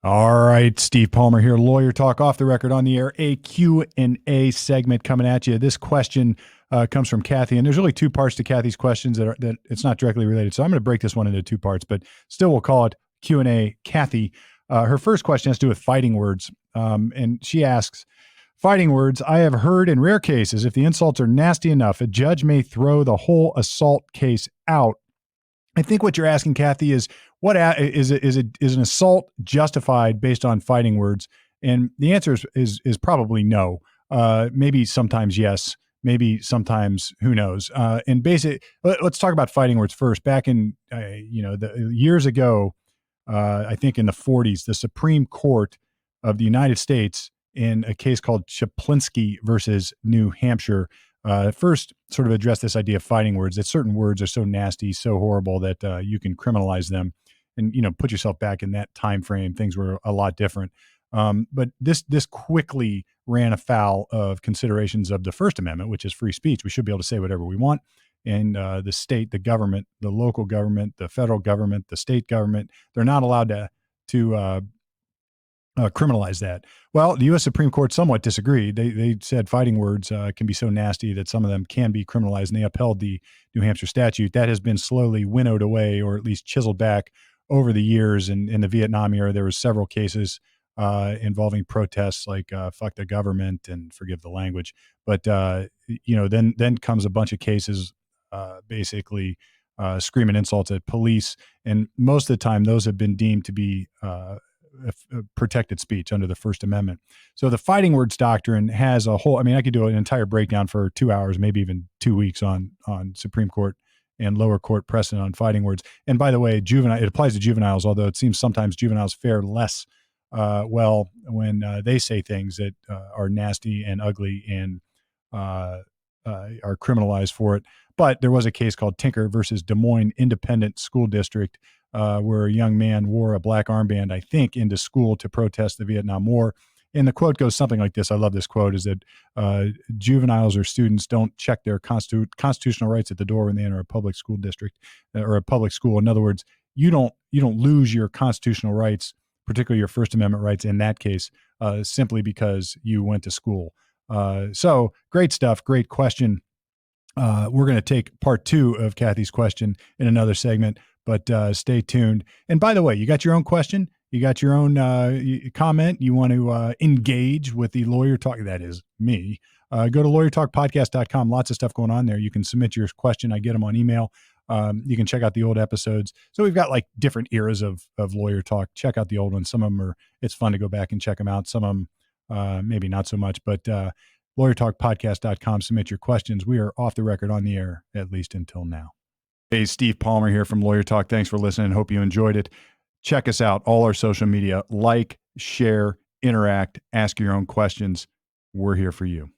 All right, Steve Palmer here, Lawyer Talk off the record on the air, a Q&A segment coming at you. This question comes from Kathy, and there's really two parts to Kathy's questions that it's not directly related. So I'm going to break this one into two parts, but still we'll call it Q&A Kathy. Her first question has to do with fighting words, and she asks, fighting words, I have heard in rare cases, if the insults are nasty enough, a judge may throw the whole assault case out. I think what you're asking, Kathy, is is an assault justified based on fighting words? And the answer is probably no. Maybe sometimes yes, maybe sometimes who knows. And let's talk about fighting words first. Back in the years ago, I think in the 40s, the Supreme Court of the United States, in a case called Chaplinsky versus New Hampshire, first sort of address this idea of fighting words, that certain words are so nasty, so horrible that you can criminalize them. And, put yourself back in that time frame. Things were a lot different. But this quickly ran afoul of considerations of the First Amendment, which is free speech. We should be able to say whatever we want. And the state, the government, the local government, the federal government, the state government, they're not allowed to criminalize that. Well, the U.S. Supreme Court somewhat disagreed. They said fighting words can be so nasty that some of them can be criminalized, and they upheld the New Hampshire statute. That has been slowly winnowed away, or at least chiseled back over the years. And in the Vietnam era, there were several cases involving protests like "fuck the government" and "forgive the language." But then comes a bunch of cases, basically screaming insults at police, and most of the time those have been deemed to be protected speech under the First Amendment. So the fighting words doctrine has a whole, I could do an entire breakdown for 2 hours, maybe even 2 weeks on Supreme Court and lower court precedent on fighting words. And by the way, it applies to juveniles, although it seems sometimes juveniles fare less well when they say things that are nasty and ugly and are criminalized for it. But there was a case called Tinker versus Des Moines Independent School District, where a young man wore a black armband, I think, into school to protest the Vietnam War. And the quote goes something like this. I love this quote, is that juveniles or students don't check their constitutional rights at the door when they enter a public school district or a public school. In other words, you don't lose your constitutional rights, particularly your First Amendment rights in that case, simply because you went to school. So great stuff. Great question. We're going to take part 2 of Kathy's question in another segment, but stay tuned. And by the way, you got your own question, you got your own comment, you want to engage with the Lawyer Talk, that is me, go to lawyertalkpodcast.com. Lots of stuff going on there. You can submit your question. I get them on email. You can check out the old episodes. So we've got like different eras of Lawyer Talk. Check out the old ones. Some of them it's fun to go back and check them out. Some of them maybe not so much, but lawyertalkpodcast.com. Submit your questions. We are off the record on the air, at least until now. Hey, Steve Palmer here from Lawyer Talk. Thanks for listening. Hope you enjoyed it. Check us out, all our social media. Like, share, interact, ask your own questions. We're here for you.